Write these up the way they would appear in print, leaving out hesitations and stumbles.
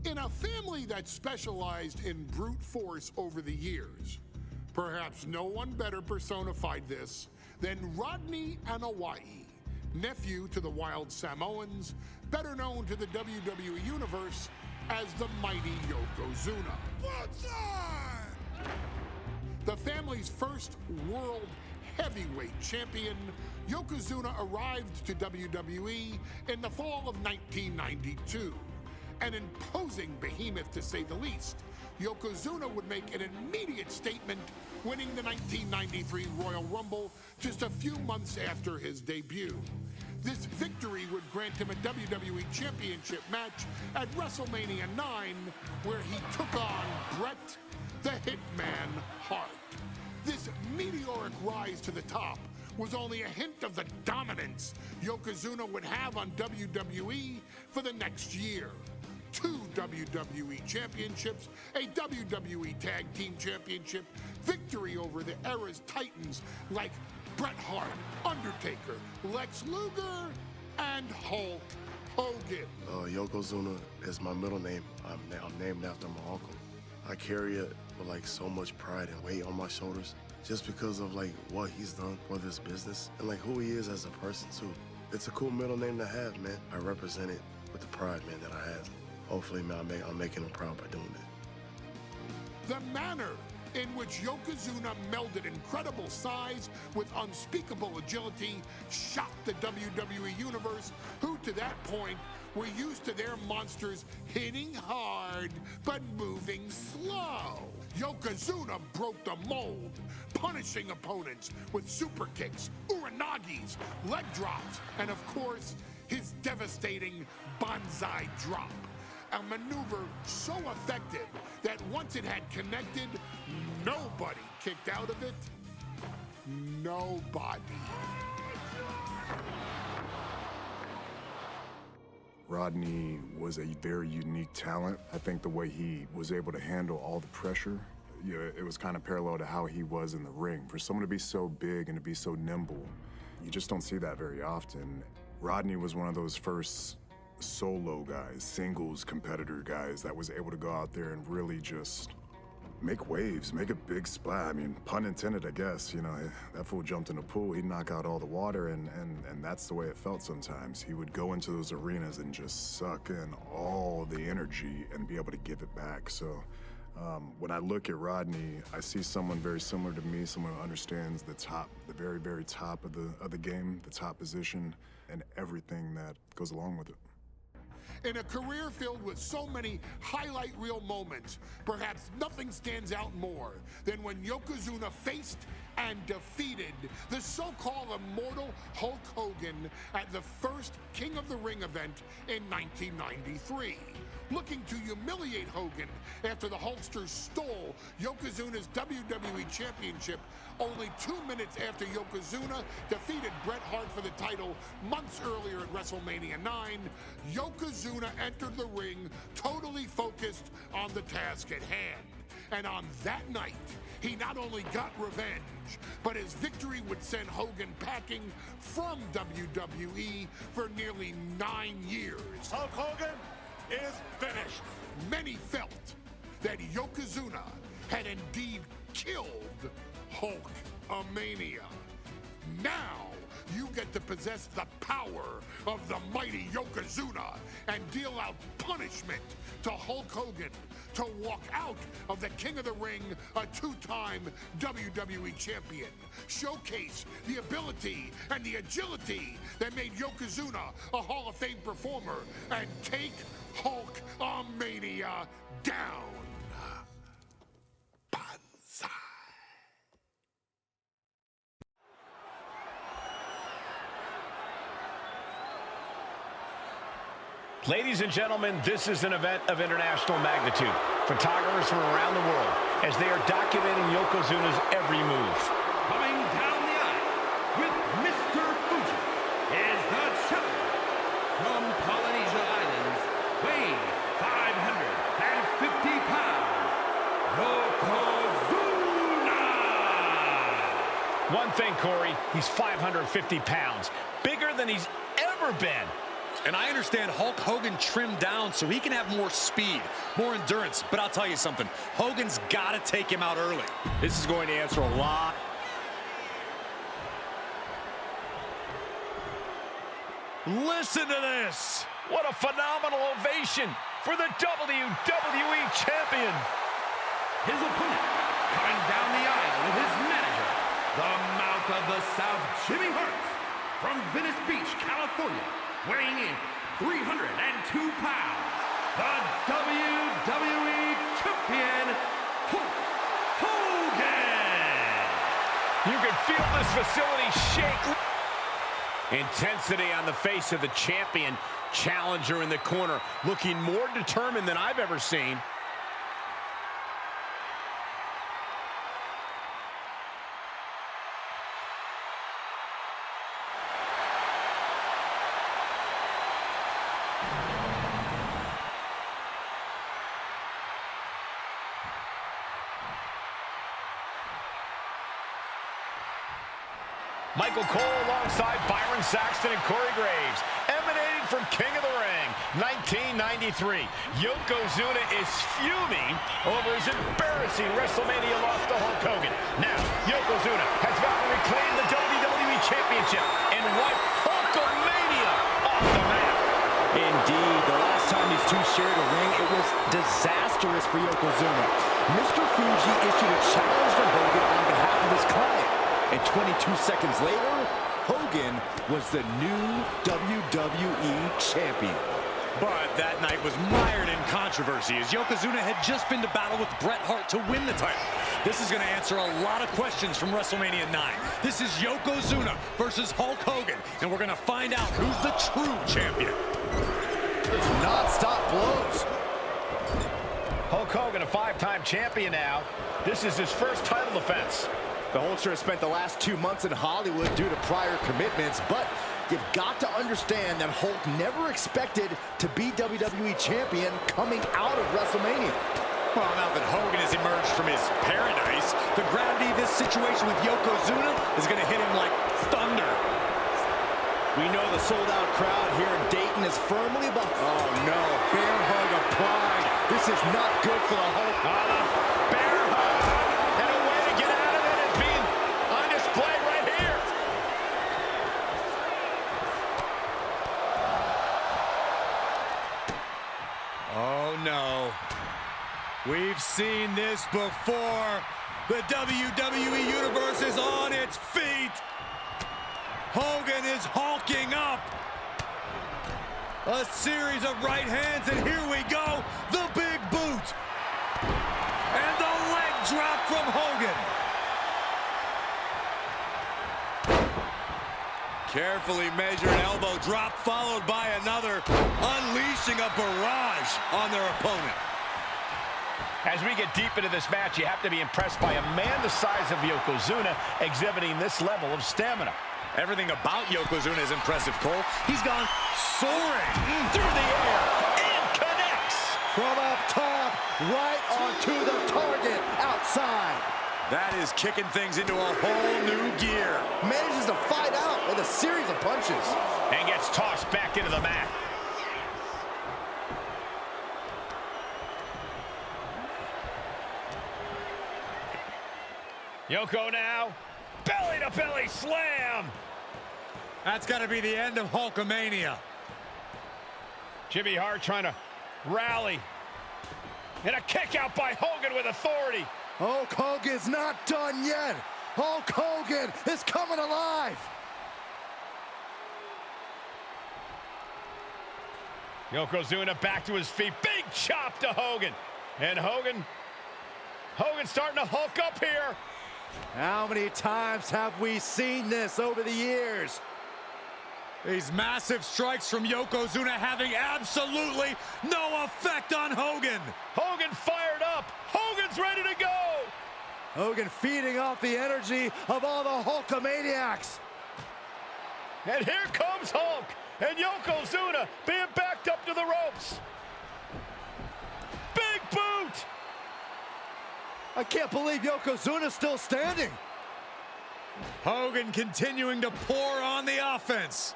In a family that specialized in brute force over the years, perhaps no one better personified this than Rodney Anawai, nephew to the Wild Samoans, better known to the WWE Universe as the mighty Yokozuna. The family's first world heavyweight champion, Yokozuna arrived to WWE in the fall of 1992. An imposing behemoth, to say the least, Yokozuna would make an immediate statement, winning the 1993 Royal Rumble just a few months after his debut. This victory would grant him a WWE Championship match at WrestleMania 9, where he took on Bret the Hitman Hart. This meteoric rise to the top was only a hint of the dominance Yokozuna would have on WWE for the next year. 2 WWE championships, a WWE Tag Team Championship, victory over the era's titans like Bret Hart, Undertaker, Lex Luger, and Hulk Hogan. Yokozuna is my middle name. I'm named after my uncle. I carry it with like so much pride and weight on my shoulders just because of like what he's done for this business and like who he is as a person too. It's a cool middle name to have, man. I represent it with the pride, man, that I have. Hopefully, man, I'm making him proud by doing it. The manner in which Yokozuna melded incredible size with unspeakable agility shocked the WWE Universe, who to that point were used to their monsters hitting hard but moving slow. Yokozuna broke the mold, punishing opponents with super kicks, uranagis, leg drops, and of course, his devastating banzai drop. A maneuver so effective that once it had connected, nobody kicked out of it. Nobody. Rodney was a very unique talent. I think the way he was able to handle all the pressure, it was kind of parallel to how he was in the ring. For someone to be so big and to be so nimble, you just don't see that very often. Rodney was one of those first solo guys, singles competitor guys that was able to go out there and really just make waves, make a big splash. I mean, pun intended, I guess. You know, that fool jumped in the pool, he'd knock out all the water, and that's the way it felt sometimes. He would go into those arenas and just suck in all the energy and be able to give it back. So when I look at Rodney, I see someone very similar to me, someone who understands the top, the very, very top of the game, the top position, and everything that goes along with it. In a career filled with so many highlight reel moments, perhaps nothing stands out more than when Yokozuna faced and defeated the so-called immortal Hulk Hogan at the first King of the Ring event in 1993. Looking to humiliate Hogan after the Hulkster stole Yokozuna's WWE Championship only 2 minutes after Yokozuna defeated Bret Hart for the title months earlier at WrestleMania 9, Yokozuna entered the ring totally focused on the task at hand. And on that night, he not only got revenge, but his victory would send Hogan packing from WWE for nearly 9 years. Hulk Hogan is finished. Many felt that Yokozuna had indeed killed Hulkamania. Now you get to possess the power of the mighty Yokozuna and deal out punishment to Hulk Hogan to walk out of the King of the Ring, a 2-time WWE champion. Showcase the ability and the agility that made Yokozuna a Hall of Fame performer and take Hulkamania down. Banzai. Ladies and gentlemen, this is an event of international magnitude. Photographers from around the world as they are documenting Yokozuna's every move. Coming down the aisle with Mr. Fuji is the champion from Polynesia Islands, weighing 550 pounds, Yokozuna! One thing, Corey, he's 550 pounds, bigger than he's ever been. And I understand Hulk Hogan trimmed down so he can have more speed, more endurance. But I'll tell you something, Hogan's got to take him out early. This is going to answer a lot. Listen to this. What a phenomenal ovation for the WWE Champion. His opponent, coming down the aisle with his manager, the Mouth of the South, Jimmy Hart, from Venice Beach, California, weighing in 302 pounds, the WWE Champion, Hulk Hogan. You can feel this facility shake. Intensity on the face of the champion. Challenger in the corner, looking more determined than I've ever seen. Michael Cole alongside Byron Saxton and Corey Graves, emanating from King of the Ring, 1993. Yokozuna is fuming over his embarrassing WrestleMania loss to Hulk Hogan. Now, Yokozuna has vowed to reclaim the WWE Championship and wipe Hulkamania off the map. Indeed, the last time these two shared a ring, it was disastrous for Yokozuna. Mr. Fuji issued a challenge to Hogan on behalf of his client. And 22 seconds later, Hogan was the new WWE Champion. But that night was mired in controversy as Yokozuna had just been to battle with Bret Hart to win the title. This is going to answer a lot of questions from WrestleMania 9. This is Yokozuna versus Hulk Hogan, and we're going to find out who's the true champion. Non-stop blows. Hulk Hogan, a 5-time champion now. This is his first title defense. The Hulkster has spent the last 2 months in Hollywood due to prior commitments, but you've got to understand that Hulk never expected to be WWE Champion coming out of WrestleMania. Well, now that Hogan has emerged from his paradise, the gravity of this situation with Yokozuna is going to hit him like thunder. We know the sold-out crowd here in Dayton is firmly behind. Oh, no. Bear hug applied. This is not good for the Hulk. Bear hug. And a way to get out of it is being on display right here. Oh, no. We've seen this before. The WWE Universe is on its feet. Hogan is hulking up. A series of right hands, and here we go. The big boot. And the leg drop from Hogan. Carefully measured elbow drop followed by another, unleashing a barrage on their opponent. As we get deep into this match, you have to be impressed by a man the size of Yokozuna exhibiting this level of stamina. Everything about Yokozuna is impressive, Cole. He's gone soaring Through the air and connects. From up top, right onto the target outside. That is kicking things into a whole new gear. Manages to fight out with a series of punches. And gets tossed back into the mat. Yoko now, belly-to-belly slam. That's got to be the end of Hulkamania. Jimmy Hart trying to rally. And a kick out by Hogan with authority. Hulk Hogan's not done yet. Hulk Hogan is coming alive. Yokozuna back to his feet. Big chop to Hogan. And Hogan's starting to hulk up here. How many times have we seen this over the years? These massive strikes from Yokozuna having absolutely no effect on Hogan. Hogan fired up. Hogan's ready to go. Hogan feeding off the energy of all the Hulkamaniacs. And here comes Hulk. And Yokozuna being backed up to the ropes. Big boot. I can't believe Yokozuna's still standing. Hogan continuing to pour on the offense.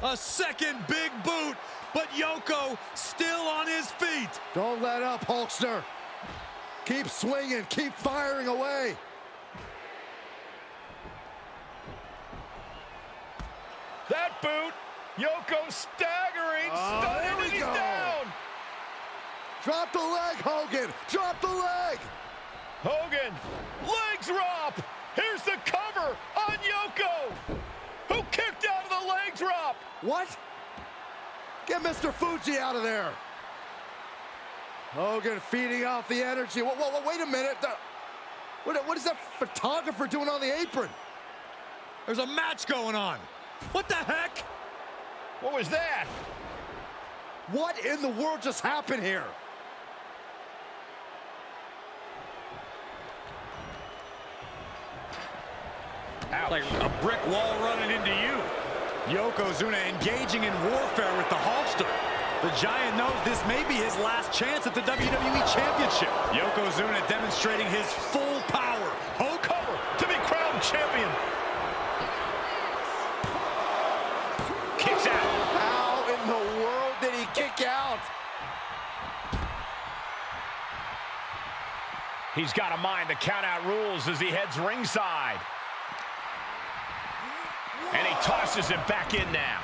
A second big boot, but Yoko still on his feet. Don't let up, Hulkster. Keep swinging, keep firing away. That boot, Yoko staggering, stunning, and he's down. Drop the leg, Hogan. Drop the leg. Hogan, leg drop. Here's the cover on Yoko, who kicked out of the leg drop. What? Get Mr. Fuji out of there. Hogan feeding off the energy. Whoa, wait a minute. What is that photographer doing on the apron? There's a match going on. What the heck? What was that? What in the world just happened here? Ouch. Like a brick wall running into you. Yokozuna engaging in warfare with the Hulkster. The Giant knows this may be his last chance at the WWE Championship. Yokozuna demonstrating his full power. Hulk cover to be crowned champion. Kicks out. How in the world did he kick out? He's got to mind the count-out rules as he heads ringside. And he tosses it back in now.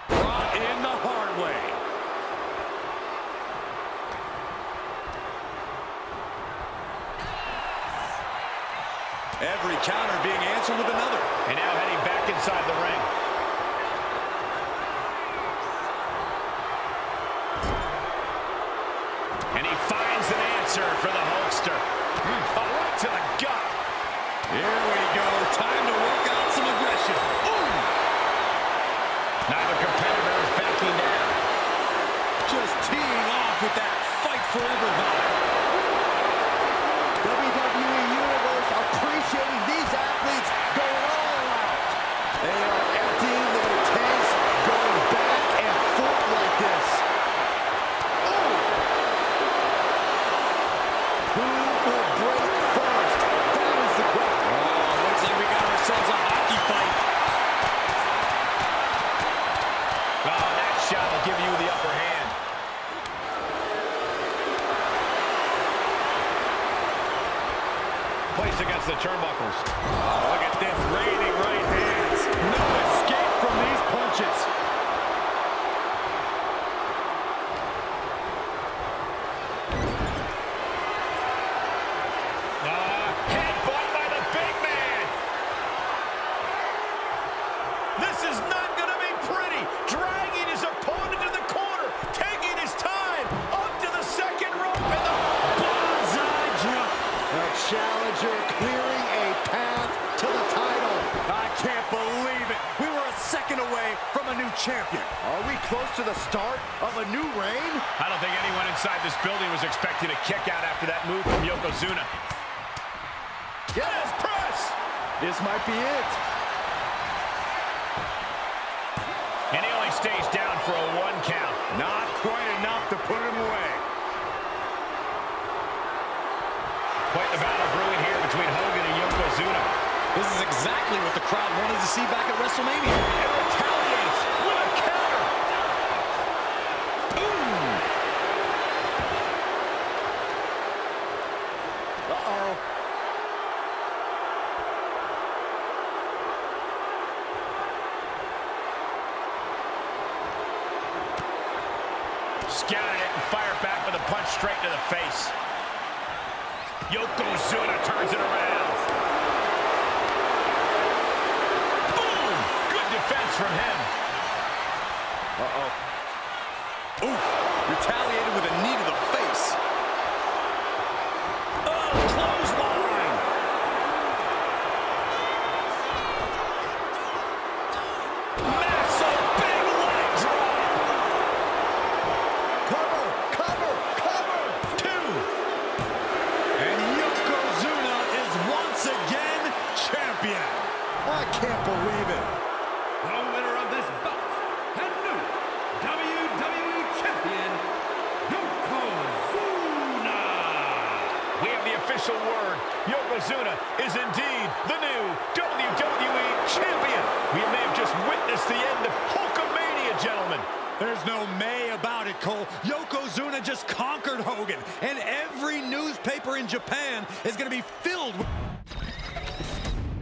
Brought in the hard way. Every counter being answered with another. And now heading back inside the ring. And he finds an answer for the Hulkster. Right to the gut. Here we go. Time to work out some aggression. Ooh! Neither competitor is backing down. Just teeing off with that fight forever vibe. WWE Universe appreciating these athletes going all out. They are emptying their tanks, going back and forth like this. Who will break first? That is the question. Oh, looks like we got ourselves a hockey fight. Oh, that shot will give you the upper hand. Placed against the turnbuckles. Oh, look at this, raining right hands. No escape from these punches. Headbutt by the big man. This is not going to be pretty. Dragging his opponent to the corner. Taking his time. Up to the second rope. And the banzai drop. The challenger clearing a path to the title. I can't believe it. We were a second away from a new champion. Are we close to the start of a new reign? I don't think anyone inside this building was expecting a kick out after that move from Yokozuna. Yes, Press! this might be it. And he only stays down for a 1 count. Not quite enough to put him away. Quite the battle brewing here between Hogan and Yokozuna. This is exactly what the crowd wanted to see back at WrestleMania. And retaliates with a counter. Ooh! Uh-oh. Scouted it and fired back with a punch straight to the face. Yokozuna turns it around. Boom! Good defense from him. Uh-oh. Ooh, retaliated with a knee to the face. Oh, clothesline! Massive big leg drop! Cover, cover, cover! 2. And Yokozuna is once again champion. I can't believe it. The winner of this bout and new WWE Champion, official word. Yokozuna is indeed the new WWE Champion. We may have just witnessed the end of Hulkamania, gentlemen. There's no may about it, Cole. Yokozuna just conquered Hogan, and every newspaper in Japan is going to be filled with...